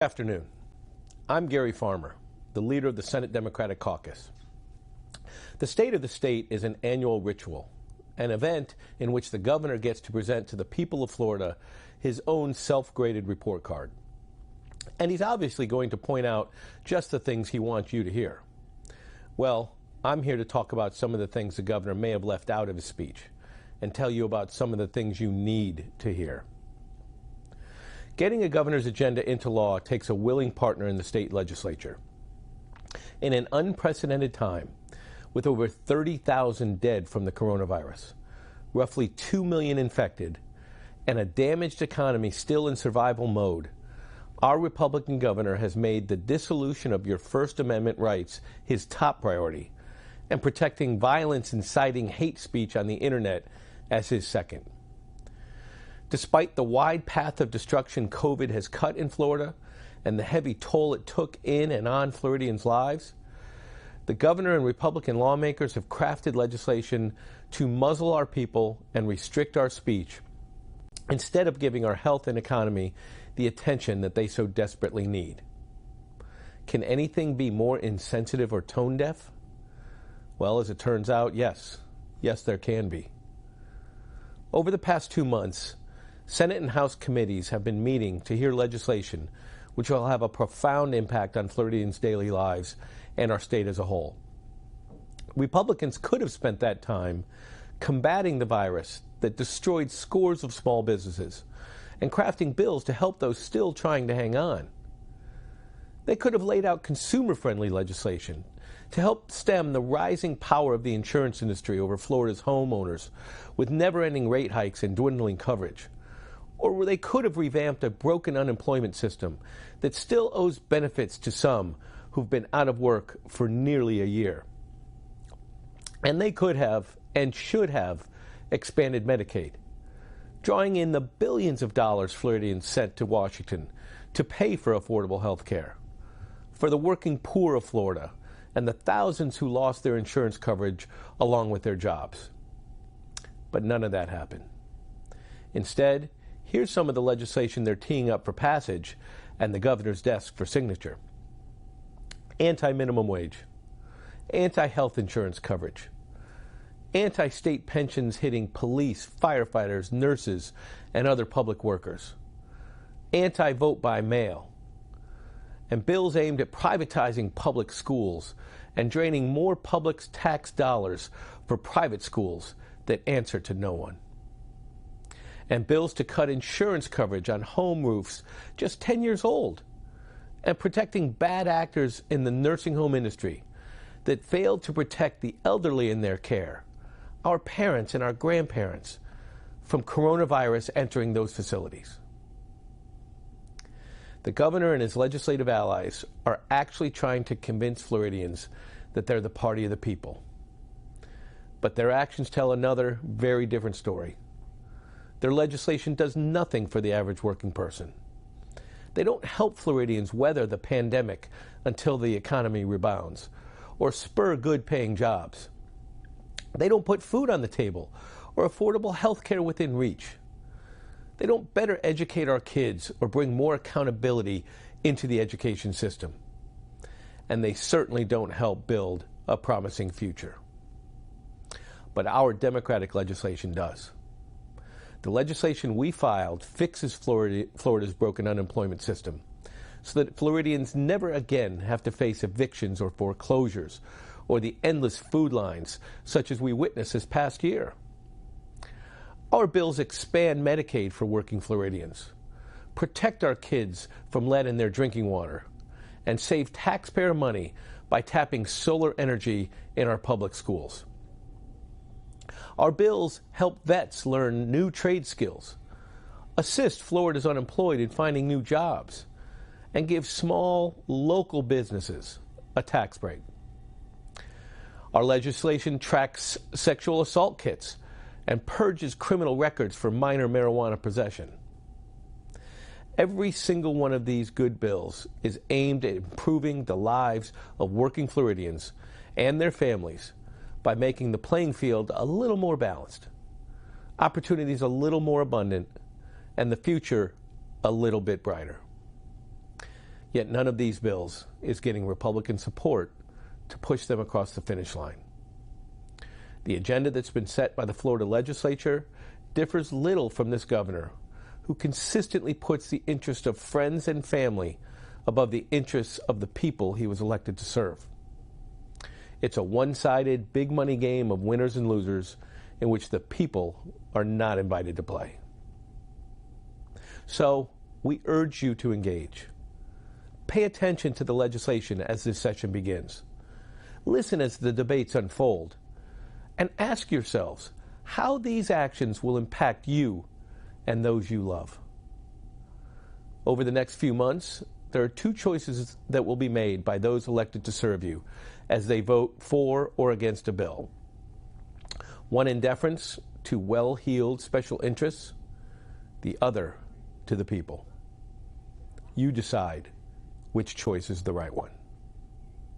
Good afternoon. I'm Gary Farmer, the leader of the Senate Democratic Caucus. The State of the State is an annual ritual, an event in which the governor gets to present to the people of Florida his own self-graded report card. And he's obviously going to point out just the things he wants you to hear. Well, I'm here to talk about some of the things the governor may have left out of his speech and tell you about some of the things you need to hear. Getting a governor's agenda into law takes a willing partner in the state legislature. In an unprecedented time, with over 30,000 dead from the coronavirus, roughly 2 million infected, and a damaged economy still in survival mode, our Republican governor has made the dissolution of your First Amendment rights his top priority, and protecting violence inciting hate speech on the internet as his second. Despite the wide path of destruction COVID has cut in Florida and the heavy toll it took in and on Floridians' lives, the governor and Republican lawmakers have crafted legislation to muzzle our people and restrict our speech instead of giving our health and economy the attention that they so desperately need. Can anything be more insensitive or tone deaf? Well, as it turns out, yes. Yes, there can be. Over the past 2 months, Senate and House committees have been meeting to hear legislation which will have a profound impact on Floridians' daily lives and our state as a whole. Republicans could have spent that time combating the virus that destroyed scores of small businesses and crafting bills to help those still trying to hang on. They could have laid out consumer-friendly legislation to help stem the rising power of the insurance industry over Florida's homeowners with never-ending rate hikes and dwindling coverage. Or they could have revamped a broken unemployment system that still owes benefits to some who've been out of work for nearly a year. And they could have and should have expanded Medicaid, drawing in the billions of dollars Floridians sent to Washington to pay for affordable health care, for the working poor of Florida and the thousands who lost their insurance coverage along with their jobs. But none of that happened. Instead, here's some of the legislation they're teeing up for passage and the governor's desk for signature. Anti-minimum wage, anti-health insurance coverage, anti-state pensions hitting police, firefighters, nurses, and other public workers, anti-vote by mail, and bills aimed at privatizing public schools and draining more public tax dollars for private schools that answer to no one. And bills to cut insurance coverage on home roofs just 10 years old, and protecting bad actors in the nursing home industry that failed to protect the elderly in their care, our parents and our grandparents, from coronavirus entering those facilities. The governor and his legislative allies are actually trying to convince Floridians that they're the party of the people. But their actions tell another, very different story. Their legislation does nothing for the average working person. They don't help Floridians weather the pandemic until the economy rebounds, or spur good-paying jobs. They don't put food on the table or affordable health care within reach. They don't better educate our kids or bring more accountability into the education system. And they certainly don't help build a promising future. But our Democratic legislation does. The legislation we filed fixes Florida's broken unemployment system so that Floridians never again have to face evictions or foreclosures or the endless food lines such as we witnessed this past year. Our bills expand Medicaid for working Floridians, protect our kids from lead in their drinking water, and save taxpayer money by tapping solar energy in our public schools. Our bills help vets learn new trade skills, assist Florida's unemployed in finding new jobs, and give small, local businesses a tax break. Our legislation tracks sexual assault kits and purges criminal records for minor marijuana possession. Every single one of these good bills is aimed at improving the lives of working Floridians and their families by making the playing field a little more balanced, opportunities a little more abundant, and the future a little bit brighter. Yet none of these bills is getting Republican support to push them across the finish line. The agenda that's been set by the Florida legislature differs little from this governor, who consistently puts the interest of friends and family above the interests of the people he was elected to serve. It's a one-sided, big money game of winners and losers in which the people are not invited to play. So, we urge you to engage. Pay attention to the legislation as this session begins. Listen as the debates unfold, and ask yourselves how these actions will impact you and those you love. Over the next few months, there are two choices that will be made by those elected to serve you as they vote for or against a bill. One in deference to well-heeled special interests, the other to the people. You decide which choice is the right one.